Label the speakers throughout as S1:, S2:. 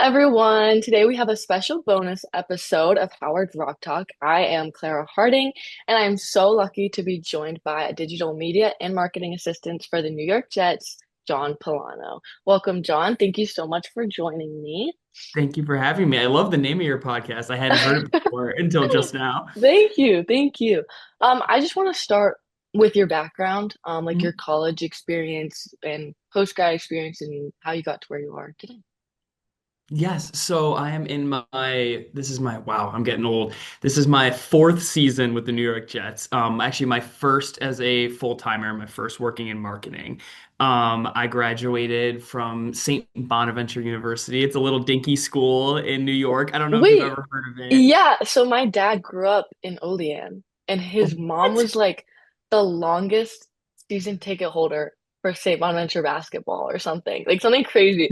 S1: everyone. Today we have a special bonus episode of Howard Rock Talk. I am Clara Harding, and I am so lucky to be joined by a digital media and marketing assistant for the New York Jets, John Pullano. Welcome, John. Thank you so much for joining me.
S2: Thank you for having me. I love the name of your podcast. I hadn't heard it before until just now.
S1: Thank you. Thank you. I just want to start with your background, like your
S2: Mhm.
S1: college experience and post-grad experience and how you got to where you are today.
S2: Yes, so I am in this is wow, I'm getting old. This is my fourth season with the New York Jets. Actually my first as a full-timer, my first working in marketing. I graduated from St. Bonaventure University. It's a little dinky school in New York. I don't know if you've
S1: Wait,
S2: ever heard of it.
S1: yeah, so my dad grew up in Olean, and his mom
S2: What?
S1: was like the longest season ticket holder for St. Bonaventure basketball or something, like something crazy.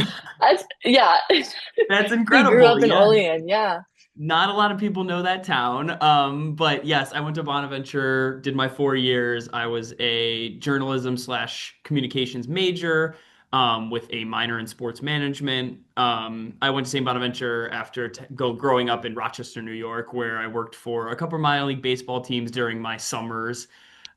S1: Yeah,
S2: That's
S1: he grew
S2: incredible.
S1: up in
S2: Yes.
S1: Olean, yeah.
S2: Not a lot of people know that town. But yes, I went to Bonaventure, did my 4 years. I was a journalism slash communications major, with a minor in sports management. I went to St. Bonaventure after growing up in Rochester, New York, where I worked for a couple of minor league baseball teams during my summers.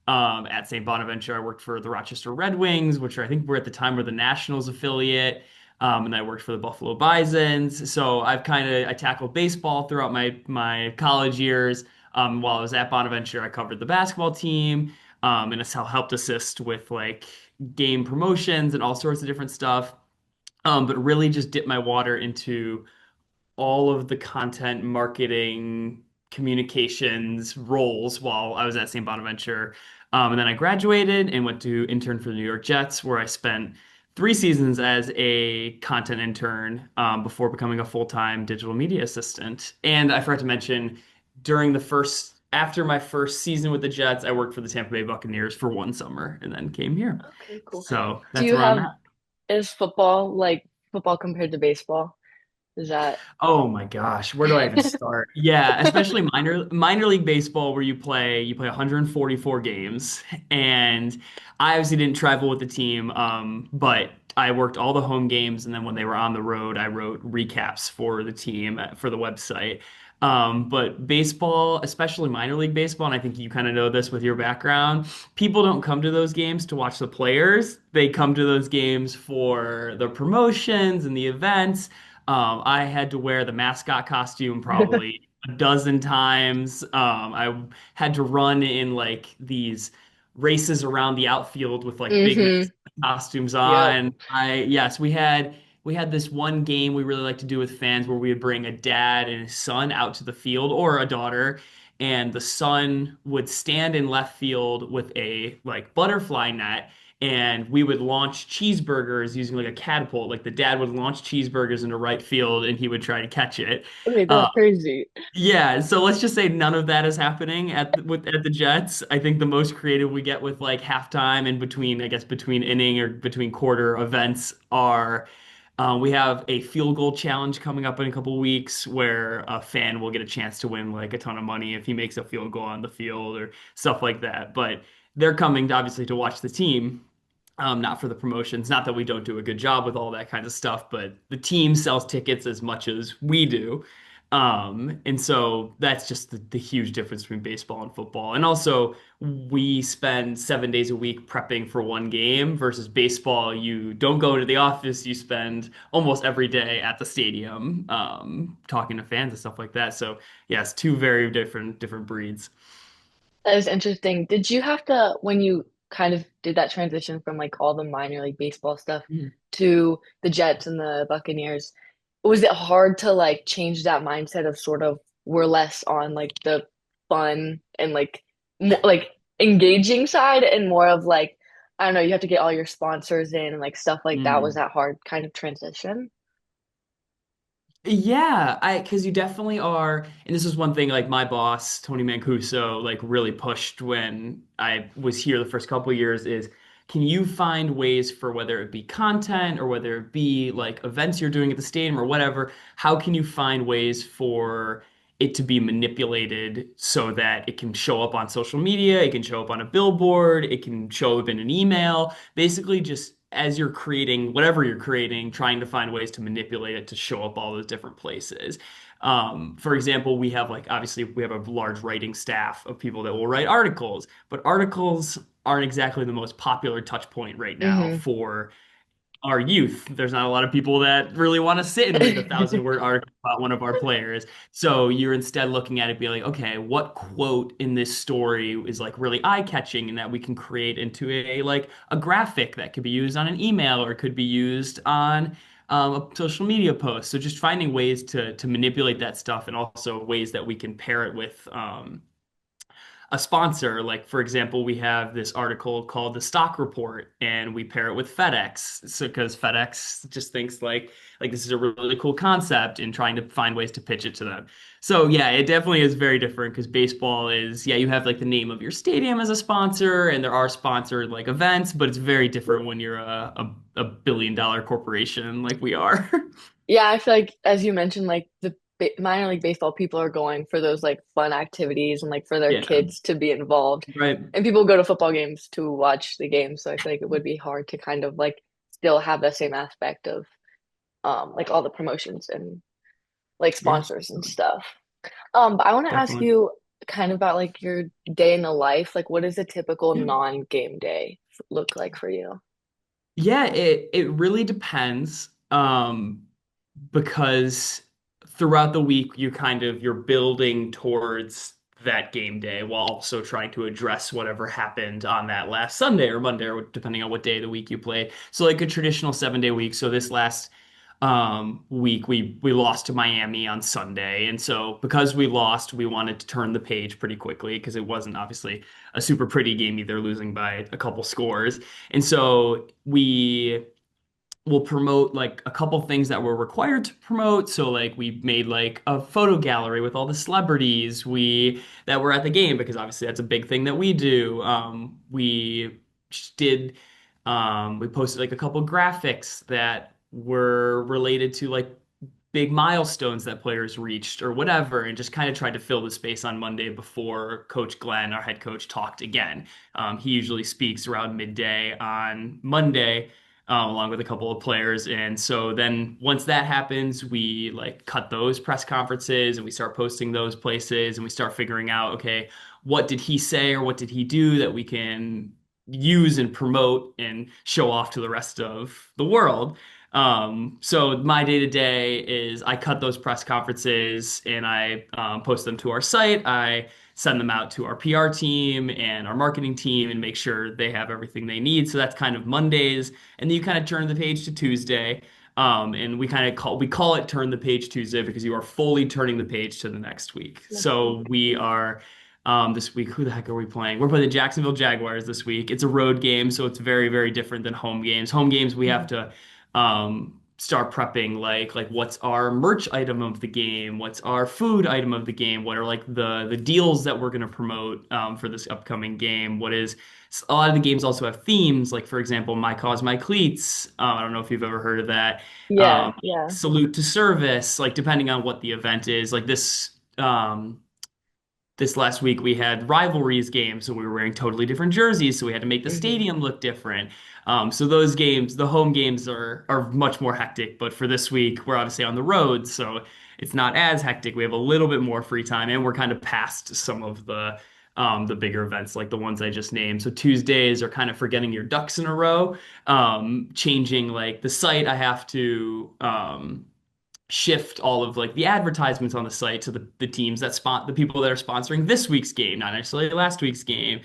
S2: At St. Bonaventure, I worked for the Rochester Red Wings, which I think were at the time were the Nationals affiliate. And I worked for the Buffalo Bisons. So I tackled baseball throughout my college years. While I was at Bonaventure, I covered the basketball team, and it's helped assist with like game promotions and all sorts of different stuff. But really just dipped my water into all of the content marketing communications roles while I was at St. Bonaventure. And then I graduated and went to intern for the New York Jets, where I spent 3 seasons as a content intern, before becoming a full-time digital media assistant. And I forgot to mention, after my first season with the Jets, I worked for the Tampa Bay Buccaneers for one summer and then came here.
S1: Okay, cool.
S2: So
S1: Do
S2: that's
S1: you
S2: where I'm
S1: have,
S2: at.
S1: is football like football compared to baseball? Is that
S2: Oh my gosh, where do I even start? Yeah, especially minor league baseball where you play 144 games, and I obviously didn't travel with the team, but I worked all the home games, and then when they were on the road, I wrote recaps for the team, for the website. But baseball, especially minor league baseball, and I think you kind of know this with your background, people don't come to those games to watch the players. They come to those games for the promotions and the events. I had to wear the mascot costume probably a dozen times. I had to run in like these races around the outfield with like big
S1: mm-hmm.
S2: mascot costumes
S1: Yep.
S2: on. Yes, we had this one game we really like to do with fans where we would bring a dad and his son out to the field or a daughter, and the son would stand in left field with a like butterfly net, and we would launch cheeseburgers using like a catapult. Like the dad would launch cheeseburgers into right field and he would try to catch it.
S1: Okay,
S2: Uh,
S1: that's crazy.
S2: yeah, so let's just say none of that is happening at the Jets. I think the most creative we get with like halftime and between, I guess, between inning or between quarter events are, we have a field goal challenge coming up in a couple weeks where a fan will get a chance to win like a ton of money if he makes a field goal on the field or stuff like that. But they're coming obviously to watch the team, not for the promotions. Not that we don't do a good job with all that kind of stuff, but the team sells tickets as much as we do. And so that's just the huge difference between baseball and football. And also, we spend 7 days a week prepping for one game versus baseball. You don't go into the office, you spend almost every day at the stadium, talking to fans and stuff like that. So, yes, two very different breeds.
S1: That is interesting. Did you have to, when you kind of did that transition from like all the minor league baseball stuff to the Jets and the Buccaneers, was it hard to like change that mindset of sort of we're less on like the fun and like more like engaging side and more of like, I don't know, you have to get all your sponsors in and like stuff like that. Was
S2: Mm.
S1: that hard kind of transition?
S2: Yeah, because you definitely are, and this is one thing like my boss, Tony Mancuso, like really pushed when I was here the first couple of years is, can you find ways for whether it be content or whether it be like events you're doing at the stadium or whatever, how can you find ways for it to be manipulated so that it can show up on social media, it can show up on a billboard, it can show up in an email, basically just as you're creating whatever you're creating, trying to find ways to manipulate it to show up all those different places. For example, we have like obviously we have a large writing staff of people that will write articles, but articles aren't exactly the most popular touch point right now
S1: Hmm.
S2: for our youth. There's not a lot of people that really want to sit and read a 1,000 word article about one of our players. So you're instead looking at it, being like, okay, what quote in this story is like really eye-catching and that we can create into a like a graphic that could be used on an email or could be used on a social media post. So just finding ways to manipulate that stuff and also ways that we can pair it with a sponsor. Like, for example, we have this article called The Stock Report, and we pair it with FedEx. So, because FedEx just thinks like this is a really cool concept and trying to find ways to pitch it to them. So, yeah, it definitely is very different because baseball is, yeah, you have like the name of your stadium as a sponsor, and there are sponsored like events, but it's very different when you're a billion-dollar corporation like we are.
S1: Yeah, I feel like as you mentioned, like the minor league baseball people are going for those like fun activities and like for their
S2: Yeah,
S1: kids to be involved.
S2: right.
S1: And people go to football games to watch the games, so I feel like it would be hard to kind of like still have the same aspect of like all the promotions and like
S2: Yeah,
S1: sponsors and stuff. But I want to ask
S2: definitely.
S1: you kind of about like your day in the life. Like what does a typical
S2: Yeah.
S1: non-game day look like for you?
S2: Yeah, it really depends. Because throughout the week you're building towards that game day while also trying to address whatever happened on that last Sunday or Monday or depending on what day of the week you play. So like a traditional 7 day week. So this last week we lost to Miami on Sunday. And so because we lost, we wanted to turn the page pretty quickly because it wasn't obviously a super pretty game either, losing by a couple scores. And so we'll promote like a couple things that we're required to promote. So like we made like a photo gallery with all the celebrities we that were at the game because obviously that's a big thing that we do. We did we posted like a couple graphics that were related to like big milestones that players reached or whatever, and just kind of tried to fill the space on Monday before Coach Glenn, our head coach, talked again. He usually speaks around midday on Monday along with a couple of players. And so then once that happens, we like cut those press conferences and we start posting those places and we start figuring out, okay, what did he say or what did he do that we can use and promote and show off to the rest of the world. So my day to day is I cut those press conferences and I post them to our site. I send them out to our PR team and our marketing team and make sure they have everything they need. So that's kind of Mondays, and then you kind of turn the page to Tuesday. And we call it turn the page Tuesday because you are fully turning the page to the next week.
S1: Next
S2: So
S1: week.
S2: we are this week. Who the heck are we playing? We're playing the Jacksonville Jaguars this week. It's a road game, so it's very, very different than home games. Home games we have
S1: Mhm.
S2: to start prepping like what's our merch item of the game, what's our food item of the game, what are like the deals that we're going to promote for this upcoming game, what is a lot of the games also have themes, like for example my cause my cleats. I don't know if you've ever heard of that.
S1: Yeah, yeah.
S2: Salute to service, like depending on what the event is, like this last week we had rivalries games, so we were wearing totally different jerseys, so we had to make the
S1: Hmm.
S2: stadium look different. So those games, the home games are much more hectic, but for this week we're obviously on the road, so it's not as hectic. We have a little bit more free time, and we're kind of past some of the bigger events like the ones I just named. So Tuesdays are kind of for getting your ducks in a row. Changing like the site, I have to shift all of like the advertisements on the site to the teams that spot the people that are sponsoring this week's game, not necessarily last week's game.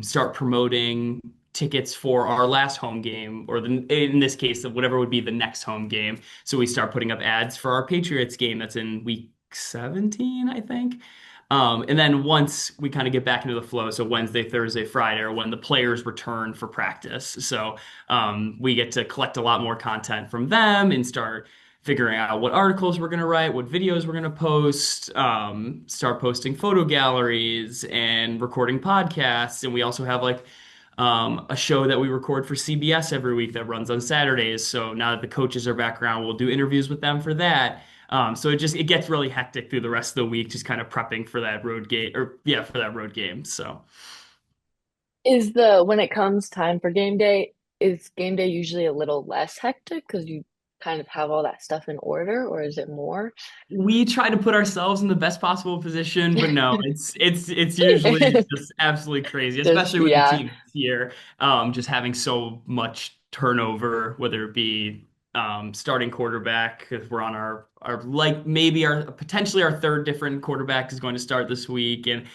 S2: Start promoting tickets for our last home game, or in this case, whatever would be the next home game. So we start putting up ads for our Patriots game that's in week 17, I think. And then once we kind of get back into the flow, so Wednesday, Thursday, Friday are when the players return for practice. So we get to collect a lot more content from them and start figuring out what articles we're going to write, what videos we're going to post, start posting photo galleries and recording podcasts. And we also have like a show that we record for CBS every week that runs on Saturdays. So now that the coaches are back around, we'll do interviews with them for that. So it gets really hectic through the rest of the week, just kind of prepping for that road game or yeah, for that road game. So
S1: Is the when it comes time for game day, is game day usually a little less hectic because you kind of have all that stuff in order, or is it more?
S2: We try to put ourselves in the best possible position, but no, it's usually just absolutely crazy,
S1: Just
S2: especially with the
S1: yeah.
S2: team this year, just having so much turnover, whether it be starting quarterback because we're on our like maybe our potentially our third different quarterback is going to start this week, and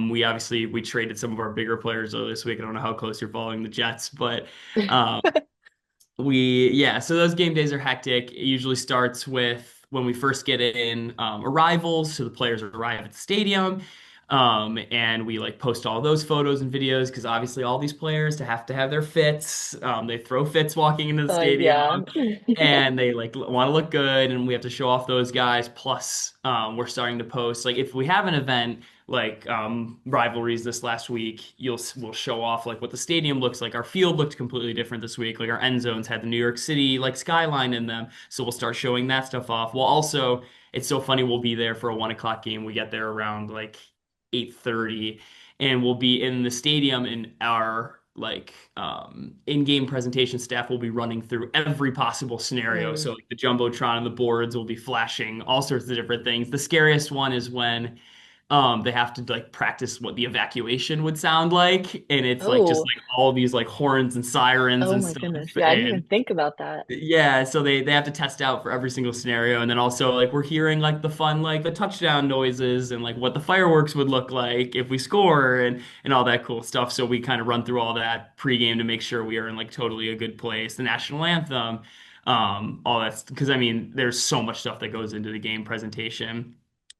S2: we obviously we traded some of our bigger players earlier this week. I don't know how close you're following the Jets, but. Um, yeah, so those game days are hectic. It usually starts with when we first get in arrivals, so the players arrive at the stadium. And we like post all those photos and videos because obviously all these players to have their fits. They throw fits walking into the stadium
S1: Yeah.
S2: and they like want to look good and we have to show off those guys. Plus, we're starting to post like if we have an event like rivalries this last week, we'll show off like what the stadium looks like. Our field looked completely different this week. Like our end zones had the New York City like skyline in them, so we'll start showing that stuff off. Well, also it's so funny. We'll be there for a 1 o'clock game. We get there around like 8:30, and we'll be in the stadium and our like in-game presentation staff will be running through every possible scenario.
S1: Mm.
S2: So like the jumbotron and the boards will be flashing all sorts of different things. The scariest one is when they have to like practice what the evacuation would sound like, and it's like just
S1: Oh,
S2: like all these like horns and sirens
S1: oh
S2: and
S1: my
S2: stuff.
S1: goodness. Yeah, I didn't even
S2: And
S1: think about that.
S2: yeah, so they have to test out for every single scenario, and then also like we're hearing like the fun like the touchdown noises and like what the fireworks would look like if we score and all that cool stuff. So we kind of run through all that pregame to make sure we are in like totally a good place. The national anthem, all that's because I mean there's so much stuff that goes into the game presentation.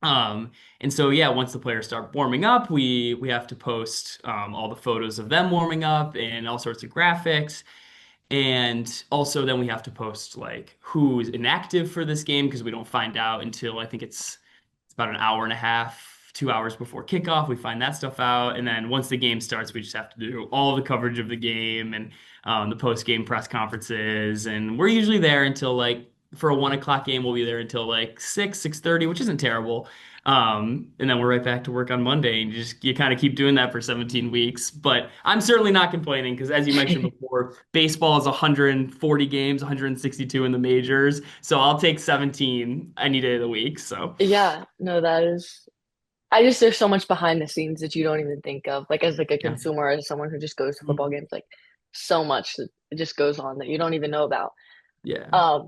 S2: And so yeah, once the players start warming up, we have to post all the photos of them warming up and all sorts of graphics. And also then we have to post like who's inactive for this game because we don't find out until I think it's about an hour and a half, 2 hours before kickoff. We find that stuff out. And then once the game starts, we just have to do all the coverage of the game and the post-game press conferences. And we're usually there until like for a 1 o'clock game, we'll be there until like 6:30, which isn't terrible. And then we're right back to work on Monday, and you kind of keep doing that for 17 weeks. But I'm certainly not complaining because, as you mentioned before, baseball is 140 games, 162 in the majors. So I'll take 17 any day of the week. So
S1: Yeah, no, that is I just there's so much behind the scenes that you don't even think of. Like as like a
S2: yeah.
S1: consumer, as someone who just goes to football
S2: Mhm.
S1: games, like so much that it just goes on that you don't even know about.
S2: Yeah.
S1: Um,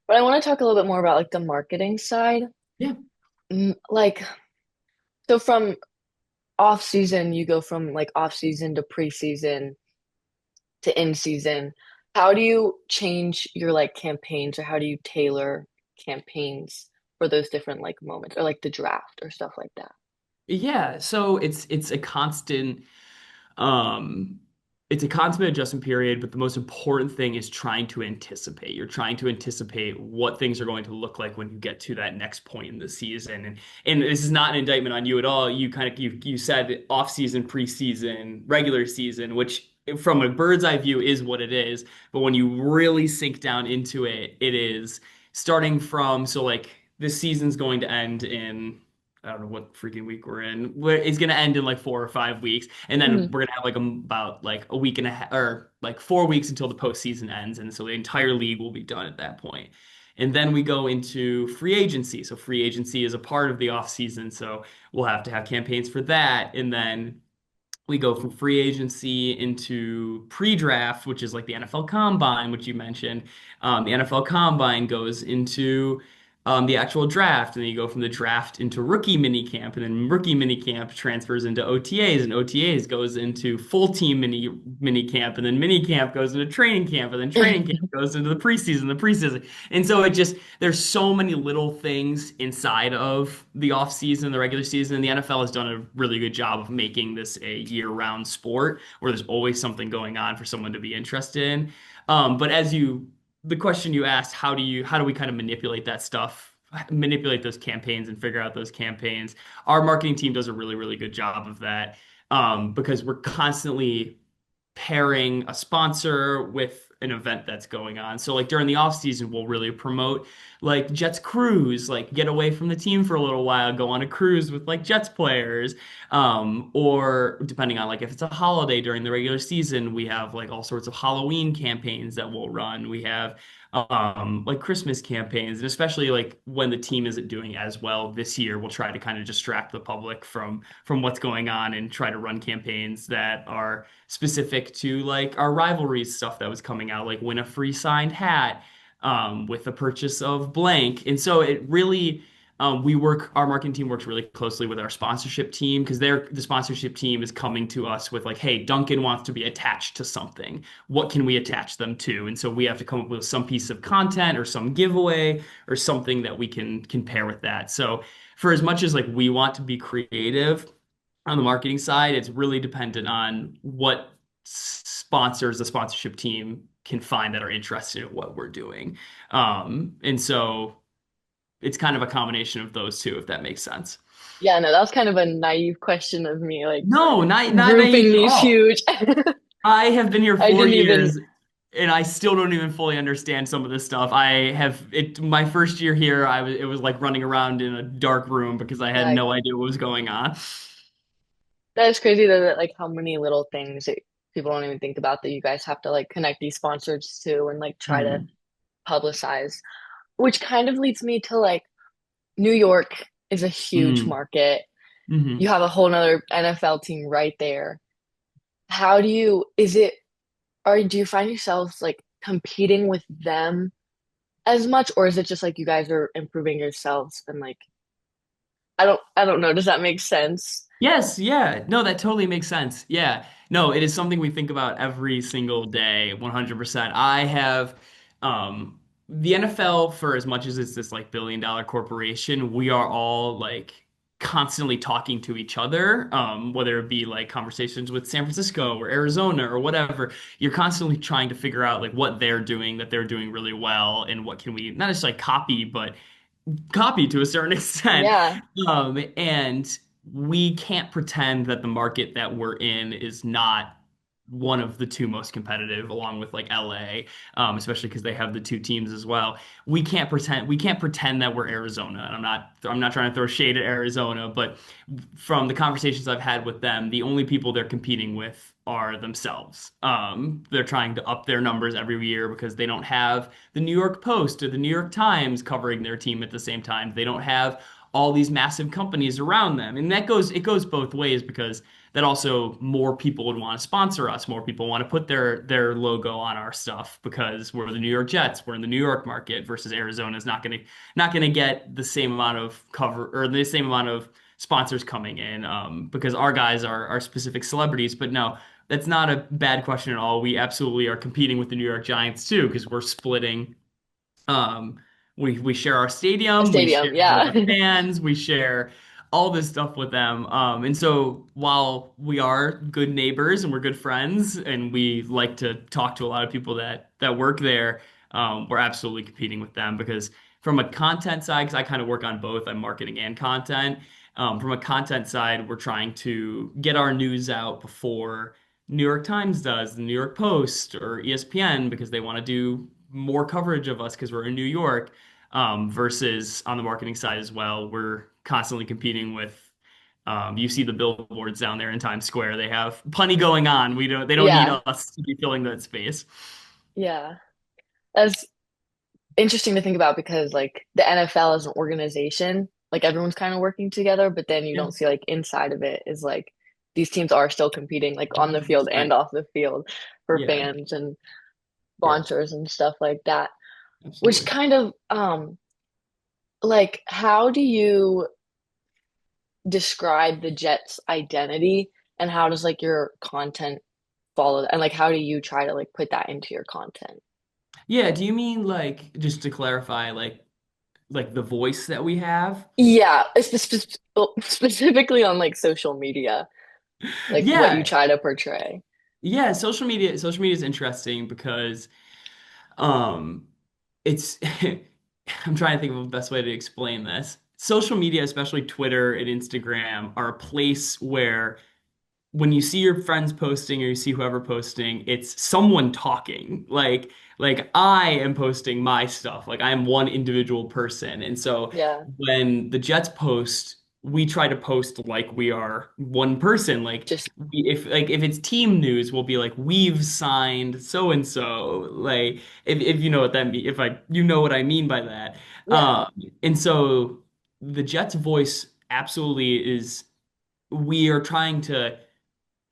S1: but I want to talk a little bit more about like the marketing side.
S2: Yeah.
S1: Like so from off season, you go from like off season to preseason to in season. How do you change your like campaigns or how do you tailor campaigns for those different like moments or like the draft or stuff like that?
S2: Yeah. So it's a constant Um, it's a constant adjustment period, but the most important thing is trying to anticipate. You're trying to anticipate what things are going to look like when you get to that next point in the season. And this is not an indictment on you at all. You kind of you said off season, preseason, regular season, which from a bird's eye view is what it is. But when you really sink down into it, it is starting from so like this season's going to end in I don't know what freaking week we're in. It's gonna end in like 4 or 5 weeks, and then
S1: Mhm.
S2: we're gonna have like about like a week and a half or like 4 weeks until the postseason ends, and so the entire league will be done at that point. And then we go into free agency. So free agency is a part of the off season, so we'll have to have campaigns for that, and then we go from free agency into pre-draft, which is like the NFL Combine, which you mentioned. The NFL Combine goes into the actual draft, and then you go from the draft into rookie minicamp, and then rookie minicamp transfers into OTAs, and OTAs goes into full team minicamp, and then minicamp goes into training camp, and then training camp goes into the preseason. And so it just there's so many little things inside of the off season, the regular season, and the NFL has done a really good job of making this a year-round sport where there's always something going on for someone to be interested in. But the question you asked, how do we kind of manipulate that stuff, manipulate those campaigns and figure out those campaigns? Our marketing team does a really, really good job of that because we're constantly pairing a sponsor with an event that's going on. So like during the off season, we'll really promote like Jets cruise, like get away from the team for a little while, go on a cruise with like Jets players. Or depending on like if it's a holiday during the regular season, we have like all sorts of Halloween campaigns that we'll run. We have like Christmas campaigns, and especially like when the team isn't doing as well this year, we'll try to kind of distract the public from what's going on and try to run campaigns that are specific to like our rivalries stuff that was coming out, like win a free signed hat with the purchase of blank. And so it really our marketing team works really closely with our sponsorship team because the sponsorship team is coming to us with like, hey, Duncan wants to be attached to something. What can we attach them to? And so we have to come up with some piece of content or some giveaway or something that we can pair with that. So for as much as like we want to be creative on the marketing side, it's really dependent on what sponsors the sponsorship team can find that are interested in what we're doing. And so it's kind of a combination of those two, if that makes sense.
S1: Yeah, no, that was kind of a naive question of me, like
S2: No, not naive
S1: grouping
S2: at
S1: these
S2: all.
S1: huge.
S2: I have been here
S1: I
S2: four
S1: didn't even,
S2: years and I still don't even fully understand some of this stuff. I have it my first year here, it was like running around in a dark room because I had
S1: yeah,
S2: no idea what was going on.
S1: that is crazy though, that like how many little things that people don't even think about that you guys have to like connect these sponsors to and like try to
S2: Mhm.
S1: publicize, which kind of leads me to like New York is a huge
S2: Mm.
S1: market. You
S2: Hmm.
S1: have a whole nother NFL team right there. How do you, is it, or do you find yourselves like competing with them as much, or is it just like you guys are improving yourselves and like I don't know. Does that make sense?
S2: Yes, yeah. No, that totally makes sense. Yeah. No, it is something we think about every single day, 100%. I have the NFL, for as much as it's this like billion-dollar corporation, we are all like constantly talking to each other, whether it be like conversations with San Francisco or Arizona or whatever. You're constantly trying to figure out like what they're doing that they're doing really well and what can we not just like copy to a certain extent.
S1: Yeah,
S2: And we can't pretend that the market that we're in is not one of the two most competitive, along with like LA, especially because they have the two teams as well. We can't pretend that we're Arizona. And I'm not trying to throw shade at Arizona, but from the conversations I've had with them, the only people they're competing with are themselves. They're trying to up their numbers every year because they don't have the New York Post or the New York Times covering their team at the same time. They don't have all these massive companies around them. And it goes both ways because that also more people would want to sponsor us. More people want to put their logo on our stuff because we're the New York Jets. We're in the New York market versus Arizona is not gonna get the same amount of cover or the same amount of sponsors coming in because our guys are specific celebrities. But no, that's not a bad question at all. We absolutely are competing with the New York Giants too because we're splitting um, we share our
S1: a
S2: stadium, we share
S1: stadium. Yeah,
S2: the fans, we share all this stuff with them. And so while we are good neighbors and we're good friends and we like to talk to a lot of people that work there, we're absolutely competing with them because from a content side, because I kind of work on both, I'm marketing and content. From a content side, we're trying to get our news out before New York Times does, the New York Post or ESPN because they want to do more coverage of us because we're in New York. Versus on the marketing side as well, we're constantly competing with. You see the billboards down there in Times Square. They have plenty going on. They don't need
S1: yeah,
S2: us to be filling that space.
S1: yeah. That's interesting to think about because like the NFL as an organization, like everyone's kind of working together, but then you
S2: Yeah,
S1: don't see like inside of it is like these teams are still competing like on the field and
S2: 100%.
S1: off the field for
S2: Yeah,
S1: fans and
S2: yeah,
S1: sponsors and stuff like that. Which
S2: absolutely.
S1: kind of like how do you describe the Jets identity and how does like your content follow that? And like how do you try to like put that into your content?
S2: Yeah, do you mean like just to clarify, like the voice that we have?
S1: Yeah, specifically on like social media, like what you
S2: Yeah,
S1: try to portray.
S2: yeah. Social media is interesting because um, it's I'm trying to think of the best way to explain this. Social media, especially Twitter and Instagram, are a place where when you see your friends posting or you see whoever posting, it's someone talking. Like I am posting my stuff. Like I am one individual person. And so
S1: Yeah,
S2: when the Jets post, we try to post like we are one person. Like
S1: just
S2: if it's team news, we'll be like, we've signed so and so. Like if you know what that mean, if I you know what I mean by that.
S1: yeah,
S2: Um, and so the Jets voice absolutely is we are trying to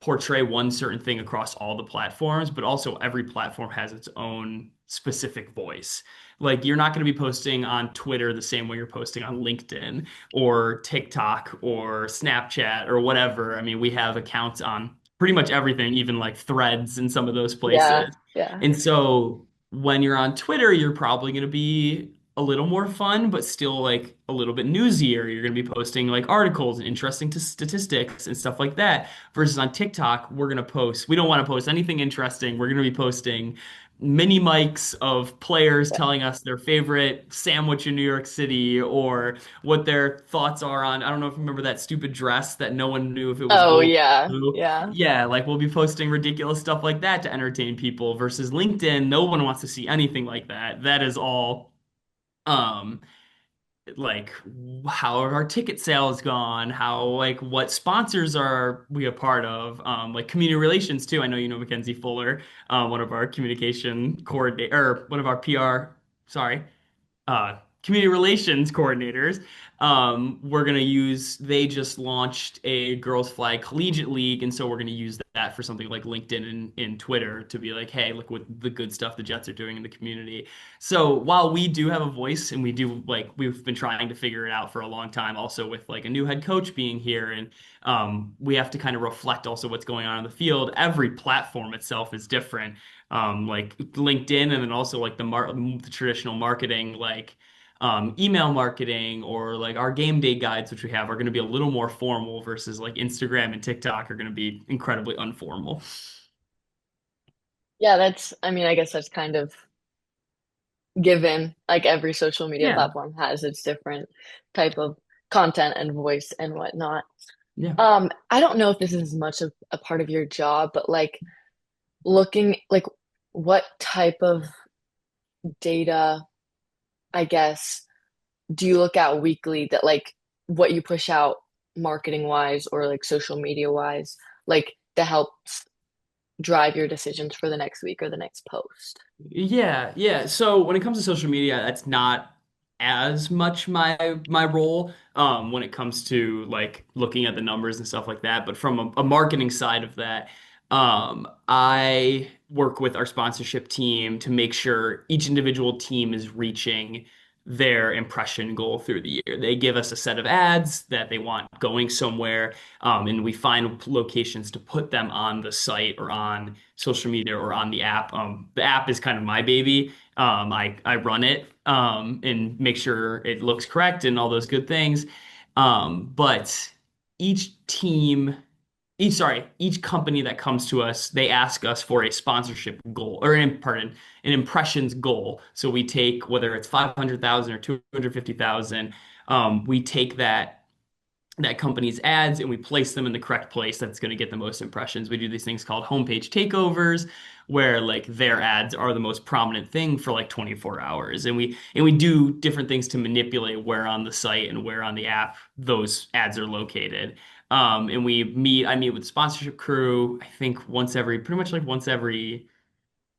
S2: portray one certain thing across all the platforms, but also every platform has its own specific voice. Like you're not going to be posting on Twitter the same way you're posting on LinkedIn or TikTok or Snapchat or whatever. I mean, we have accounts on pretty much everything, even like Threads in some of those
S1: yeah,
S2: places.
S1: yeah,
S2: And so when you're on Twitter, you're probably going to be a little more fun, but still like a little bit newsier. You're going to be posting like articles and interesting to statistics and stuff like that. Versus on TikTok, we're gonna post. We don't want to post anything interesting. We're gonna be posting mini mics of players
S1: yeah.
S2: telling us their favorite sandwich in New York City or what their thoughts are on. I don't know if you remember that stupid dress that no one knew if it was
S1: Oh
S2: gold
S1: yeah,
S2: or blue.
S1: yeah.
S2: Yeah, like we'll be posting ridiculous stuff like that to entertain people. Versus LinkedIn, no one wants to see anything like that. That is all. Um, like how have our ticket sales gone, how like what sponsors are we a part of, like community relations too. I know you know Mackenzie Fuller, one of our communication coordinator or one of our PR, sorry, community relations coordinators. We're going to use, they just launched a girls flag collegiate league. And so we're going to use that for something like LinkedIn and Twitter to be like, hey, look what the good stuff the Jets are doing in the community. So while we do have a voice and we do like, we've been trying to figure it out for a long time, also with like a new head coach being here and we have to kind of reflect also what's going on in the field. Every platform itself is different. Like LinkedIn and then also like the traditional marketing, like email marketing or like our game day guides, which we have, are going to be a little more formal versus like Instagram and TikTok are going to be incredibly informal.
S1: Yeah, that's, I mean, I guess that's kind of given. Like every social media
S2: Yeah.
S1: platform has its different type of content and voice and whatnot.
S2: Yeah.
S1: I don't know if this is as much of a part of your job, but like looking like what type of data, I guess, do you look at weekly that like what you push out marketing wise or like social media wise, like that helps drive your decisions for the next week or the next post?
S2: Yeah, yeah. So when it comes to social media, that's not as much my role when it comes to like looking at the numbers and stuff like that. But from a marketing side of that, I work with our sponsorship team to make sure each individual team is reaching their impression goal through the year. They give us a set of ads that they want going somewhere, and we find locations to put them on the site or on social media or on the app. The app is kind of my baby. I run it and make sure it looks correct and all those good things. But each team, each company that comes to us, they ask us for a sponsorship goal or an impressions goal. So we take whether it's 500,000 or 250,000, we take that company's ads and we place them in the correct place that's going to get the most impressions. We do these things called homepage takeovers where like their ads are the most prominent thing for like 24 hours. And we do different things to manipulate where on the site and where on the app those ads are located. And I meet with the sponsorship crew, I think pretty much like once every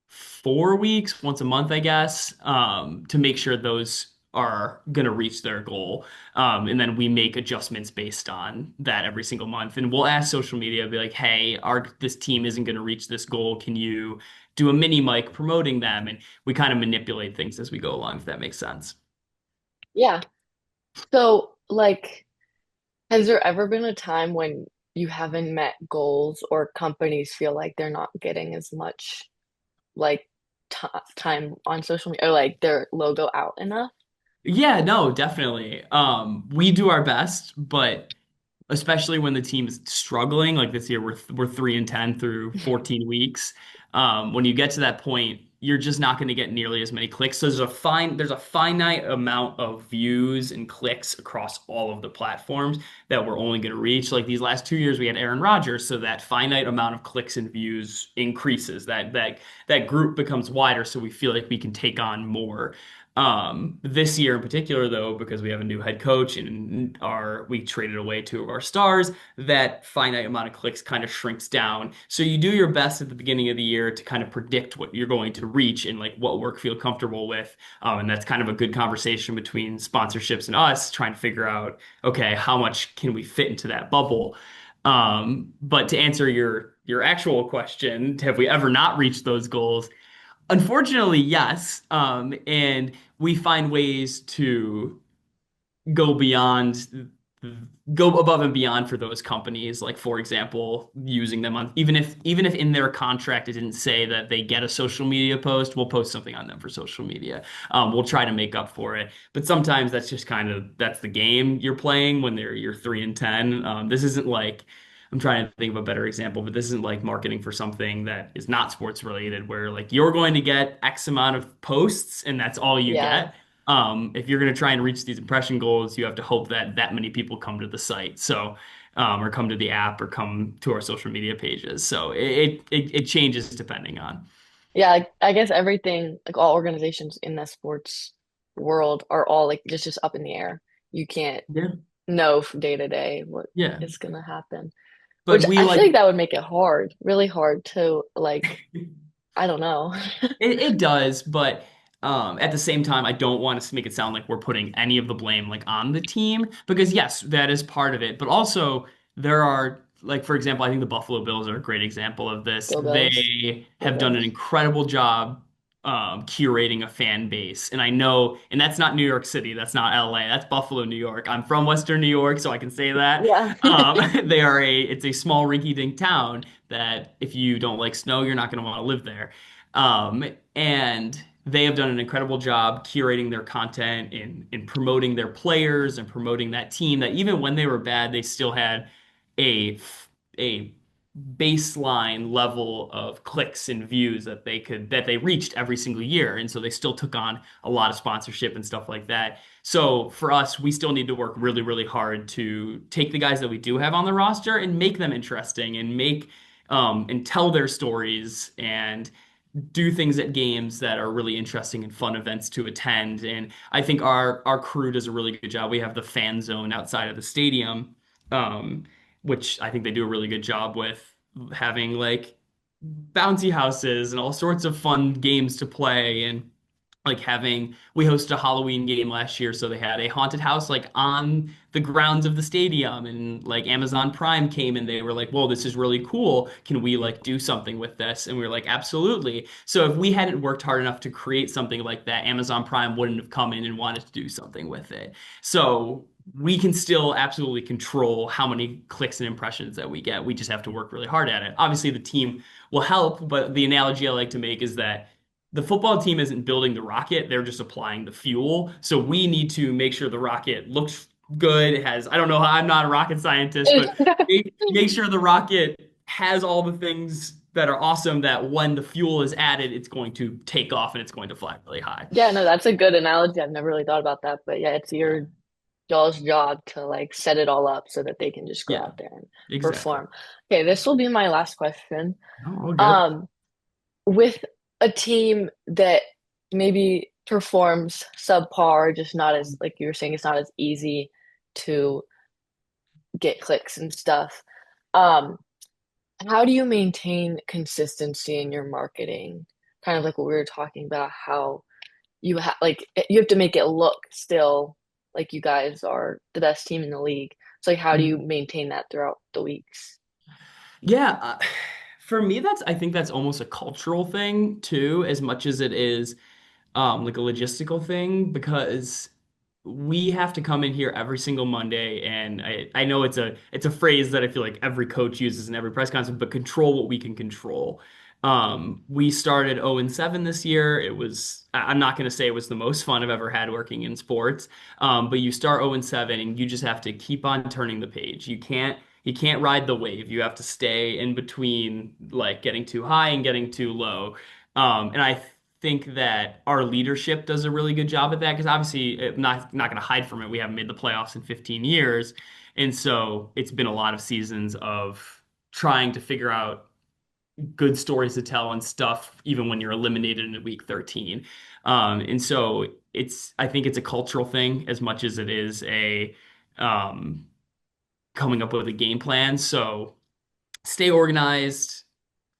S2: 4 weeks, once a month, I guess, to make sure those are going to reach their goal. And then we make adjustments based on that every single month. And we'll ask social media, be like, hey, this team isn't going to reach this goal. Can you do a mini mic promoting them? And we kind of manipulate things as we go along, if that makes sense.
S1: Yeah. So, like, has there ever been a time when you haven't met goals or companies feel like they're not getting as much like t time on social media or like their logo out enough?
S2: Yeah, no, definitely. We do our best, but especially when the team is struggling, like this year we're 3-10 through 14 weeks. When you get to that point, you're just not going to get nearly as many clicks. So there's a finite amount of views and clicks across all of the platforms that we're only going to reach. Like these last 2 years, we had Aaron Rodgers, so that finite amount of clicks and views increases. That group becomes wider, so we feel like we can take on more. This year in particular, though, because we have a new head coach and we traded away two of our stars, that finite amount of clicks kind of shrinks down. So you do your best at the beginning of the year to kind of predict what you're going to reach and like what work feel comfortable with. And that's kind of a good conversation between sponsorships and us trying to figure out, okay, how much can we fit into that bubble? But to answer your actual question, have we ever not reached those goals? Unfortunately, yes. And we find ways to go beyond, go above and beyond for those companies. Like, for example, using them on, even if in their contract it didn't say that they get a social media post, we'll post something on them for social media. We'll try to make up for it. But sometimes that's just kind of that's the game you're playing when you're 3 and 10. This isn't like I'm trying to think of a better example, but this isn't like marketing for something that is not sports related, where like you're going to get X amount of posts and that's all you
S1: Yeah.
S2: get. If you're going to try and reach these impression goals, you have to hope that that many people come to the site. So, or come to the app or come to our social media pages. So it changes depending on.
S1: Yeah, like, I guess everything, like all organizations in the sports world are all like just up in the air. You can't
S2: Yeah.
S1: know from day to day what
S2: Yeah.
S1: is gonna happen. Which
S2: But we
S1: I feel like
S2: like
S1: that would make it hard, really hard to like, I don't know.
S2: it does, but at the same time, I don't want to make it sound like we're putting any of the blame like on the team because yes, that is part of it. But also there are like for example, I think the Buffalo Bills are a great example of this.
S1: Go Bills.
S2: They
S1: Go
S2: have done an
S1: Bills.
S2: incredible job curating a fan base, and I know, and that's not New York City, that's not LA, that's Buffalo, New York. I'm from Western New York, so I can say that.
S1: Yeah.
S2: It's a small rinky-dink town that if you don't like snow, you're not going to want to live there. And they have done an incredible job curating their content in promoting their players and promoting that team that even when they were bad, they still had a baseline level of clicks and views that they reached every single year. And so they still took on a lot of sponsorship and stuff like that. So for us, we still need to work really, really hard to take the guys that we do have on the roster and make them interesting and make and tell their stories and do things at games that are really interesting and fun events to attend. And I think our crew does a really good job. We have the fan zone outside of the stadium, um, which I think they do a really good job with having like bouncy houses and all sorts of fun games to play and like having we hosted a Halloween game last year, so they had a haunted house like on the grounds of the stadium, and like Amazon Prime came and they were like, "Whoa, this is really cool. Can we like do something with this?" And we were like, "Absolutely." So if we hadn't worked hard enough to create something like that, Amazon Prime wouldn't have come in and wanted to do something with it. So we can still absolutely control how many clicks and impressions that we get. We just have to work really hard at it. Obviously, the team will help, but the analogy I like to make is that the football team isn't building the rocket, they're just applying the fuel. So we need to make sure the rocket looks good. It has, I don't know, I'm not a rocket scientist, but make sure the rocket has all the things that are awesome that when the fuel is added, it's going to take off and it's going to fly really high.
S1: Yeah, no, that's a good analogy. I've never really thought about that, but yeah, it's
S2: Yeah.
S1: your y'all's job to like set it all up so that they can just go
S2: Yeah,
S1: out there and
S2: exactly.
S1: perform. Okay, this will be my last question.
S2: Oh, all good.
S1: Um, with a team that maybe performs subpar, just not as like you were saying, it's not as easy to get clicks and stuff. Um, how do you maintain consistency in your marketing? Kind of like what we were talking about, how you have like you have to make it look still like you guys are the best team in the league. So like how do you maintain that throughout the weeks?
S2: Yeah, for me, I think that's almost a cultural thing too, as much as it is like a logistical thing, because we have to come in here every single Monday, and I know it's a phrase that I feel like every coach uses in every press conference, but control what we can control. We started 0-7 this year. I'm not going to say it was the most fun I've ever had working in sports, but you start 0-7 and you just have to keep on turning the page. You can't ride the wave. You have to stay in between like getting too high and getting too low. And I think that our leadership does a really good job at that because obviously, not going to hide from it. We haven't made the playoffs in 15 years, and so it's been a lot of seasons of trying to figure out good stories to tell and stuff, even when you're eliminated in week 13. And so I think it's a cultural thing as much as it is a um, coming up with a game plan. So stay organized,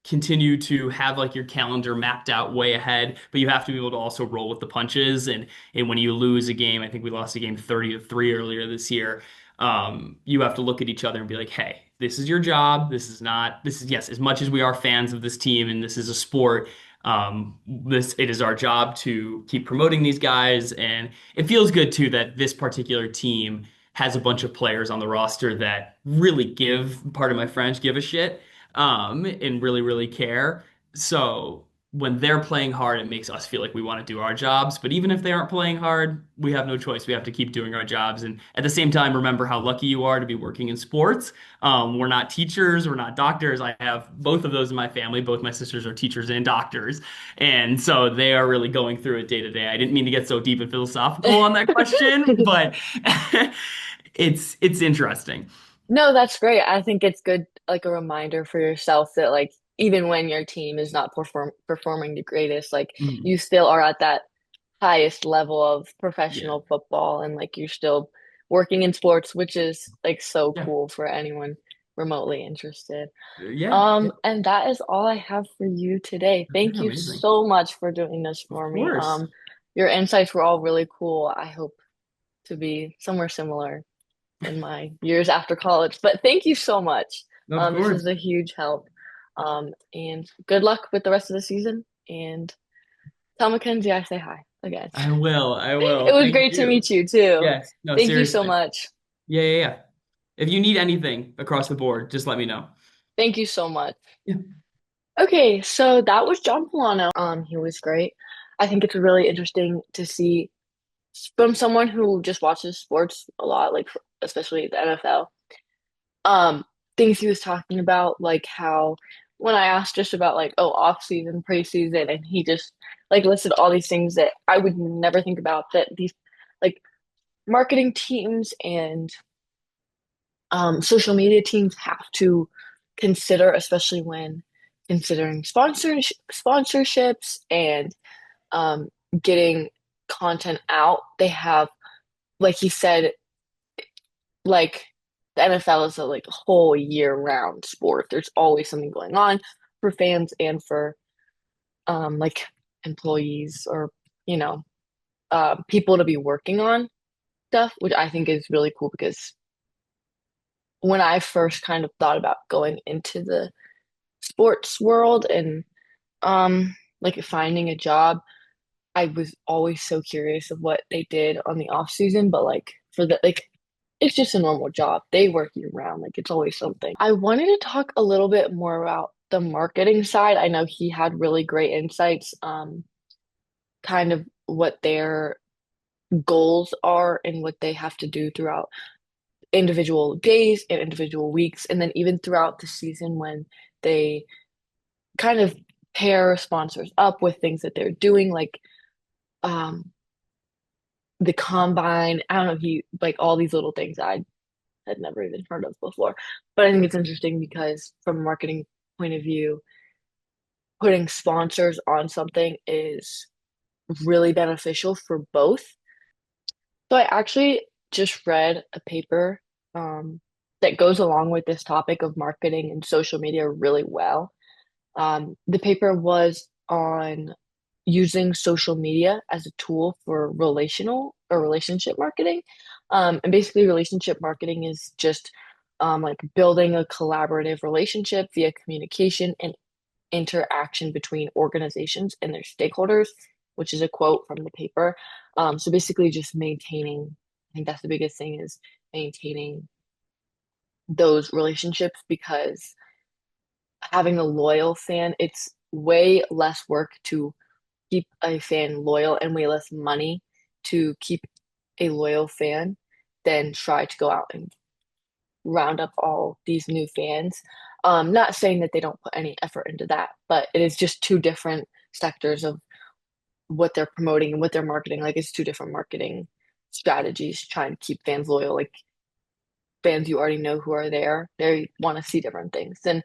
S2: continue to have like your calendar mapped out way ahead, but you have to be able to also roll with the punches. And when you lose a game, I think we lost a game 30-3 earlier this year. You have to look at each other and be like, hey, this is your job. This is, yes, as much as we are fans of this team and this is a sport, it is our job to keep promoting these guys. And it feels good too that this particular team has a bunch of players on the roster that really pardon my French, give a shit and really, really care. So when they're playing hard, it makes us feel like we want to do our jobs. But even if they aren't playing hard, we have no choice. We have to keep doing our jobs. And at the same time, remember how lucky you are to be working in sports. We're not teachers, we're not doctors. I have both of those in my family. Both my sisters are teachers and doctors. And so they are really going through it day to day. I didn't mean to get so deep and philosophical on that question, but it's interesting.
S1: No, that's great. I think it's good, like a reminder for yourself that like even when your team is not performing the greatest, like
S2: Mhm.
S1: you still are at that highest level of
S2: Yeah.
S1: professional football and like you're still working in sports, which is like so
S2: Yeah.
S1: cool for anyone remotely interested.
S2: Yeah. Yeah.
S1: And that is all I have for you today.
S2: Okay,
S1: Thank you
S2: amazing.
S1: so much for doing this
S2: Of
S1: for me.
S2: course.
S1: Your insights were all really cool. I hope to be somewhere similar in my years after college. But thank you so much.
S2: Of
S1: This
S2: course.
S1: was a huge help. And good luck with the rest of the season. And tell Mackenzie I say hi again.
S2: I will. I
S1: It
S2: will.
S1: was
S2: Thank
S1: great to
S2: you.
S1: meet you too.
S2: Yes. No,
S1: Thank you so
S2: seriously.
S1: much.
S2: Yeah, yeah, yeah. If you need anything across the board, just let me know.
S1: Thank you so much.
S2: Yeah.
S1: Okay, so that was John Pullano. He was great. I think it's really interesting to see from someone who just watches sports a lot, like especially the NFL. um Things he was talking about, like how when I asked just about like, oh, off season, preseason, and he just like listed all these things that I would never think about, that these like marketing teams and social media teams have to consider, especially when considering sponsorships and um getting content out. They have, like he said, like the NFL is a like whole year round sport. There's always something going on for fans and for like employees or you know people to be working on stuff, which I think is really cool because when I first kind of thought about going into the sports world and like finding a job, I was always so curious of what they did on the off season, but like for the like it's just a normal job. They work year round, like it's always something. I wanted to talk a little bit more about the marketing side. I know he had really great insights, kind of what their goals are and what they have to do throughout individual days and individual weeks, and then even throughout the season when they kind of pair sponsors up with things that they're doing, like um the combine. I don't know, he like all these little things I had never even heard of before. But I think it's interesting because from a marketing point of view, putting sponsors on something is really beneficial for both. So I actually just read a paper that goes along with this topic of marketing and social media really well. The paper was on using social media as a tool for relational or relationship marketing. And basically, relationship marketing is just like building a collaborative relationship via communication and interaction between organizations and their stakeholders, which is a quote from the paper. So basically, just maintaining, I think that's the biggest thing is maintaining those relationships because having a loyal fan, it's way less work to keep a fan loyal and way less money to keep a loyal fan than try to go out and round up all these new fans. Not saying that they don't put any effort into that, but it is just two different sectors of what they're promoting and what they're marketing. Like it's two different marketing strategies trying to keep fans loyal. Like fans you already know who are there, they want to see different things than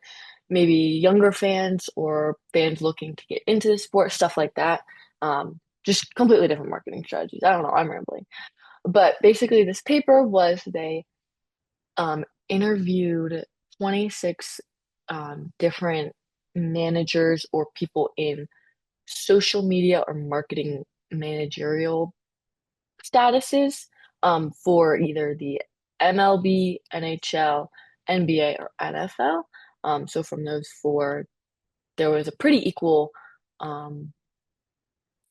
S1: maybe younger fans or fans looking to get into the sport, stuff like that. Just completely different marketing strategies. I don't know, I'm rambling. But basically, this paper was they interviewed 26 different managers or people in social media or marketing managerial statuses for either the MLB, NHL, NBA, or NFL. So from those four, there was a pretty equal um,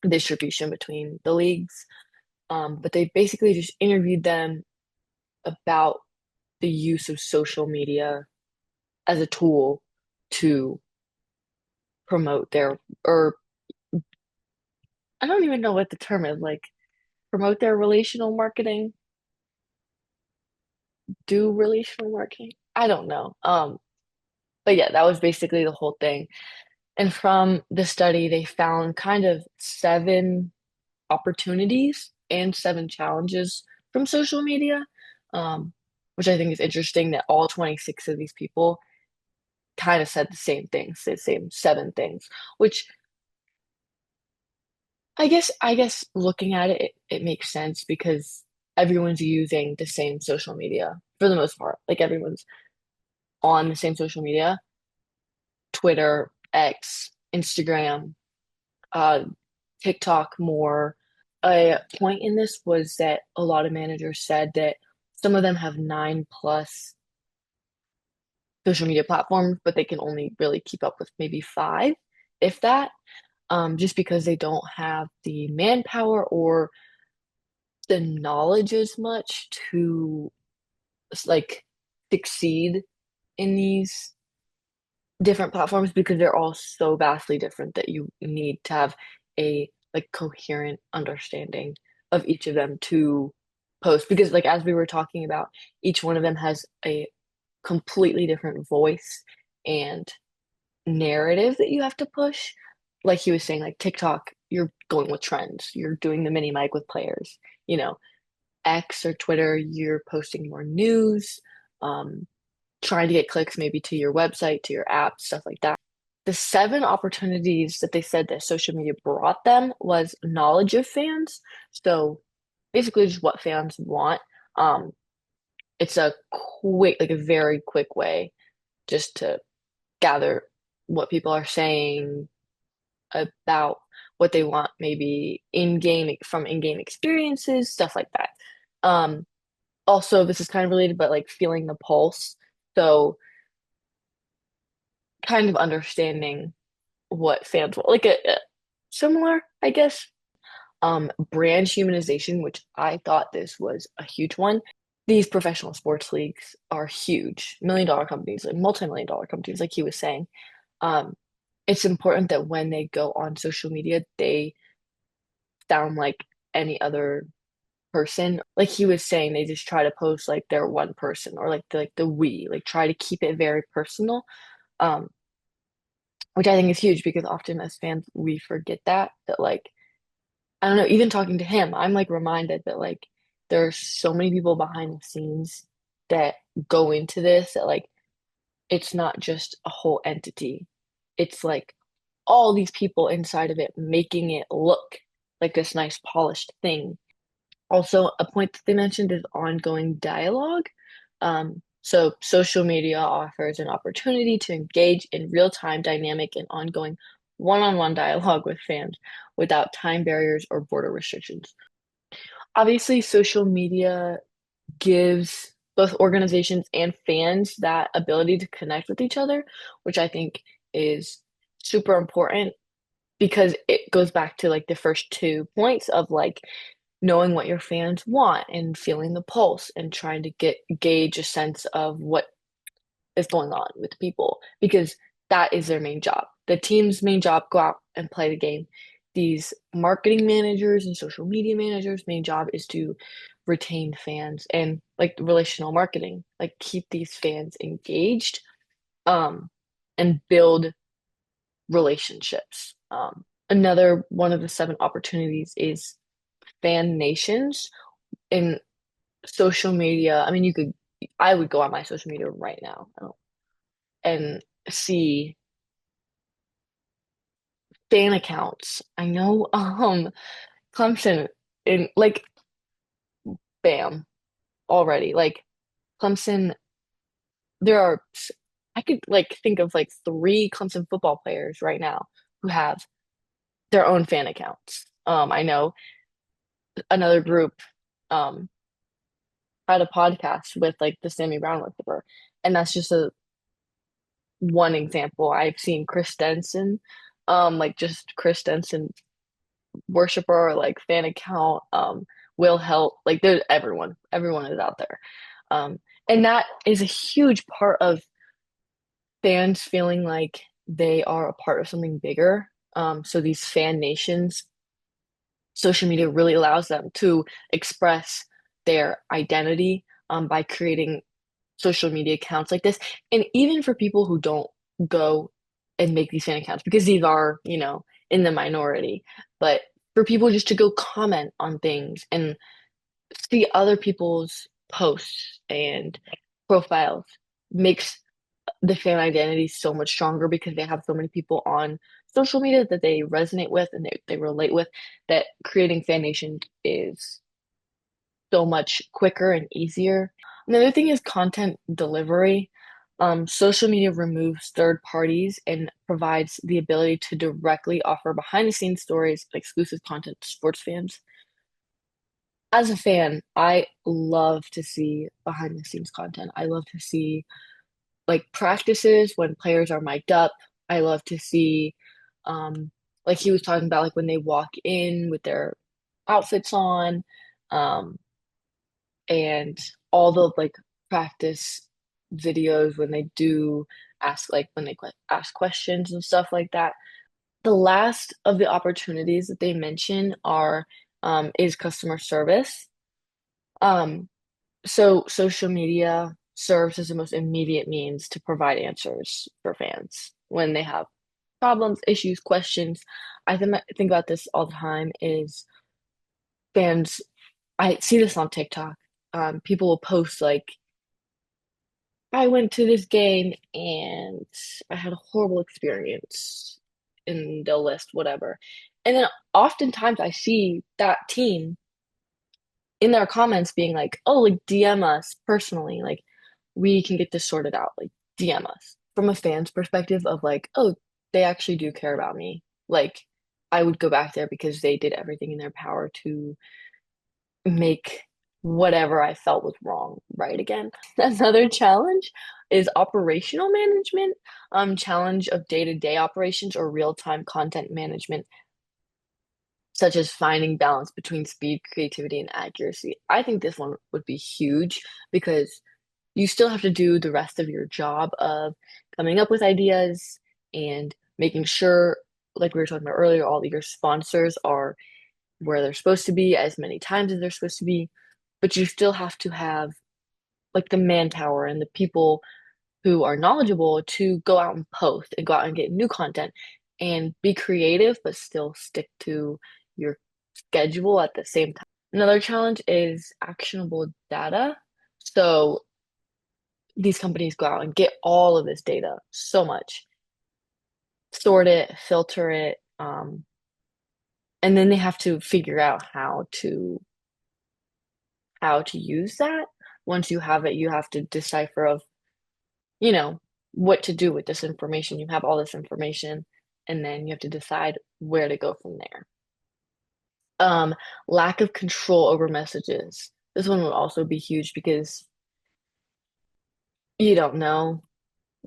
S1: distribution between the leagues. But they basically just interviewed them about the use of social media as a tool to promote their, or I don't even know what the term is, like promote their relational marketing, do relational marketing. I don't know. But yeah, that was basically the whole thing. And from the study, they found kind of seven opportunities and seven challenges from social media, um, which I think is interesting that all 26 of these people kind of said the same things, the same seven things, which I guess looking at it, it makes sense because everyone's using the same social media for the most part. Like everyone's on the same social media, Twitter, X, Instagram, uh, TikTok more. A point in this was that a lot of managers said that some of them have 9+ social media platforms, but they can only really keep up with maybe five, if that, just because they don't have the manpower or the knowledge as much to like succeed in these different platforms because they're all so vastly different that you need to have a like coherent understanding of each of them to post because like as we were talking about each one of them has a completely different voice and narrative that you have to push like he was saying like TikTok you're going with trends you're doing the mini mic with players you know X or Twitter you're posting more news um trying to get clicks maybe to your website to your app stuff like that the seven opportunities that they said that social media brought them was knowledge of fans. So basically just what fans want. Um, it's a quick, like a very quick way just to gather what people are saying about what they want, maybe in-game from in-game experiences, stuff like that. Um, also, this is kind of related, but like feeling the pulse. So kind of understanding what fans want, like a similar, I guess. Brand humanization, which I thought this was a huge one. These professional sports leagues are huge, million-dollar companies, like multi-million-dollar companies, like he was saying. Um, it's important that when they go on social media, they sound like any other person. Like he was saying, they just try to post like they're one person or like the we, like try to keep it very personal. Um, which I think is huge because often as fans we forget that like I don't know, even talking to him, I'm like reminded that like there are so many people behind the scenes that go into this that like it's not just a whole entity. It's like all these people inside of it making it look like this nice polished thing. Also, a point that they mentioned is ongoing dialogue. So social media offers an opportunity to engage in real-time dynamic and ongoing one-on-one dialogue with fans without time barriers or border restrictions. Obviously, social media gives both organizations and fans that ability to connect with each other, which I think is super important because it goes back to like the first 2 points of like knowing what your fans want and feeling the pulse and trying to get gauge a sense of what is going on with people because that is their main job. The team's main job, go out and play the game. These marketing managers and social media managers' main job is to retain fans and like relational marketing, like keep these fans engaged, um, and build relationships. Another one of the seven opportunities is fan nations in social media. I mean, I would go on my social media right now and see fan accounts. I know, Clemson in like, bam, already. Like, Clemson, there are, I could like think of like three Clemson football players right now who have their own fan accounts. I know another group, um, had a podcast with like the Sammy Brown whisperer, and that's just a one example. I've seen Chris Denson, like just Chris Denson worshiper or like fan account, will help. Like there's everyone is out there. Um, and that is a huge part of fans feeling like they are a part of something bigger. So these fan nations, social media really allows them to express their identity, by creating social media accounts like this. And even for people who don't go and make these fan accounts, because these are, in the minority, but for people just to go comment on things and see other people's posts and profiles makes the fan identity so much stronger because they have so many people on social media that they resonate with and they relate with, that creating fan nation is so much quicker and easier. Another thing is content delivery. Social media removes third parties and provides the ability to directly offer behind the scenes stories and exclusive content to sports fans. As a fan, I love to see behind the scenes content. I love to see like practices when players are mic'd up. I love to see, um, like he was talking about, like when they walk in with their outfits on, um, and all the like practice videos when they do ask, like when they ask questions and stuff like that. The last of the opportunities that they mention are, is customer service. Um, so social media serves as the most immediate means to provide answers for fans when they have problems, issues, questions. I think about this all the time is fans, I see this on TikTok. People will post like, I went to this game and I had a horrible experience, and they'll list whatever. And then oftentimes I see that team in their comments being like, oh, like DM us personally, like we can get this sorted out, like DM us. From a fan's perspective of like, oh, they actually do care about me. Like I would go back there because they did everything in their power to make whatever I felt was wrong right again. Another challenge is operational management, challenge of day-to-day operations or real-time content management, such as finding balance between speed, creativity, and accuracy. I think this one would be huge because you still have to do the rest of your job of coming up with ideas and making sure, like we were talking about earlier, all of your sponsors are where they're supposed to be as many times as they're supposed to be, but you still have to have like the manpower and the people who are knowledgeable to go out and post and go out and get new content and be creative, but still stick to your schedule at the same time. Another challenge is actionable data. So these companies go out and get all of this data, so much, sort it, filter it, and then they have to figure out how to use that. Once you have it, you have to decipher of, you know, what to do with this information. You have all this information, and then you have to decide where to go from there. Um, Lack of control over messages. This one would also be huge because you don't know.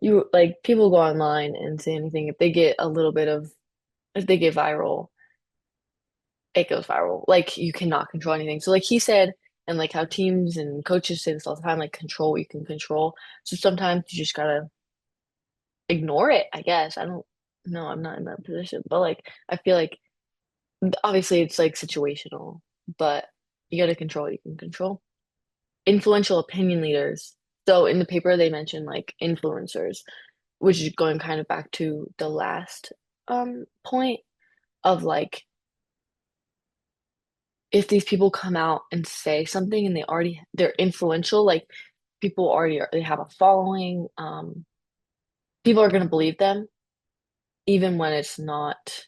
S1: You like people go online and say anything. If they get viral, it goes viral. Like you cannot control anything. So like he said, and like how teams and coaches say this all the time, like control what you can control. So sometimes you just gotta ignore it, I guess. I don't know, I'm not in that position. But like I feel like obviously it's like situational, but you gotta control what you can control. Influential opinion leaders. So in the paper they mentioned like influencers, which is going kind of back to the last point. of like if these people come out and say something and they're influential, like people already they have a following, people are going to believe them even when it's not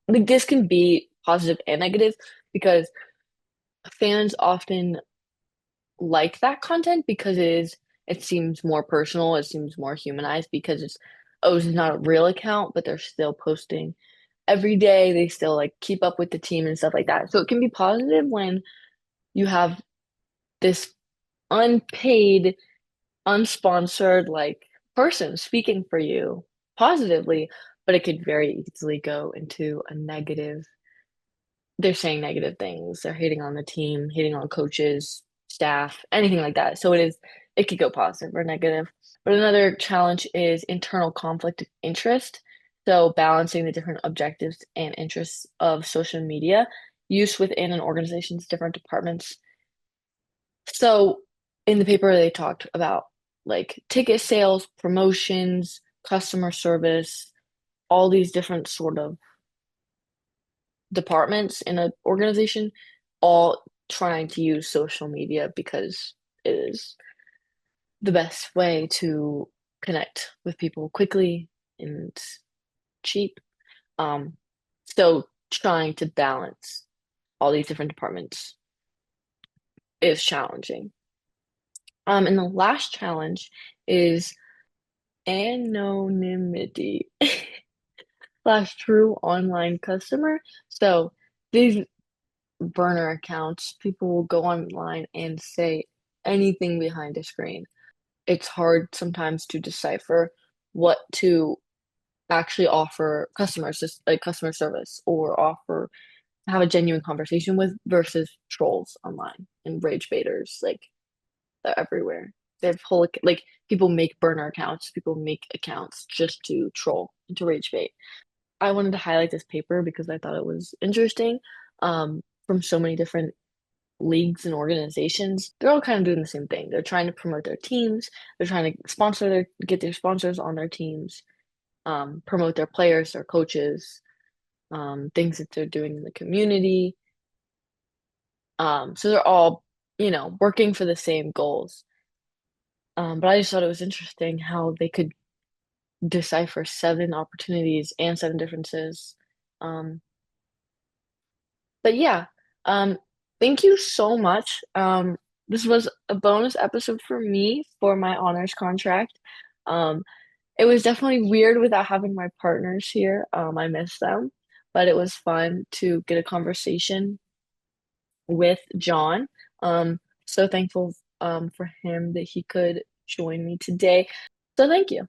S1: like this can be positive and negative because fans often like that content because it seems more personal, it seems more humanized because it's oh, this is not a real account, but they're still posting every day. They still like keep up with the team and stuff like that. So it can be positive when you have this unpaid, unsponsored like person speaking for you positively, but it could very easily go into a negative. They're saying negative things. They're hating on the team, hating on coaches, staff, anything like that. So it could go positive or negative. But another challenge is internal conflict of interest. So balancing the different objectives and interests of social media use within an organization's different departments. So in the paper, they talked about like ticket sales, promotions, customer service, all these different sort of departments in an organization, all trying to use social media because it is the best way to connect with people quickly and cheap. Um, so trying to balance all these different departments is challenging. And the last challenge is anonymity slash true online customer. So these burner accounts, people will go online and say anything behind a screen. It's hard sometimes to decipher what to actually offer customers, just like customer service, or offer have a genuine conversation with versus trolls online and rage baiters. Like they're everywhere. They have whole like people make burner accounts, people make accounts just to troll and to rage bait. I wanted to highlight this paper because I thought it was interesting. From so many different leagues and organizations, they're all kind of doing the same thing. They're trying to promote their teams. They're trying to get their sponsors on their teams, promote their players, their coaches, things that they're doing in the community. So they're all, working for the same goals. But I just thought it was interesting how they could decipher seven opportunities and seven differences. Um, but yeah, um, thank you so much. This was a bonus episode for me for my honors contract. Um, it was definitely weird without having my partners here. I miss them, but it was fun to get a conversation with John. So thankful for him that he could join me today. So thank you.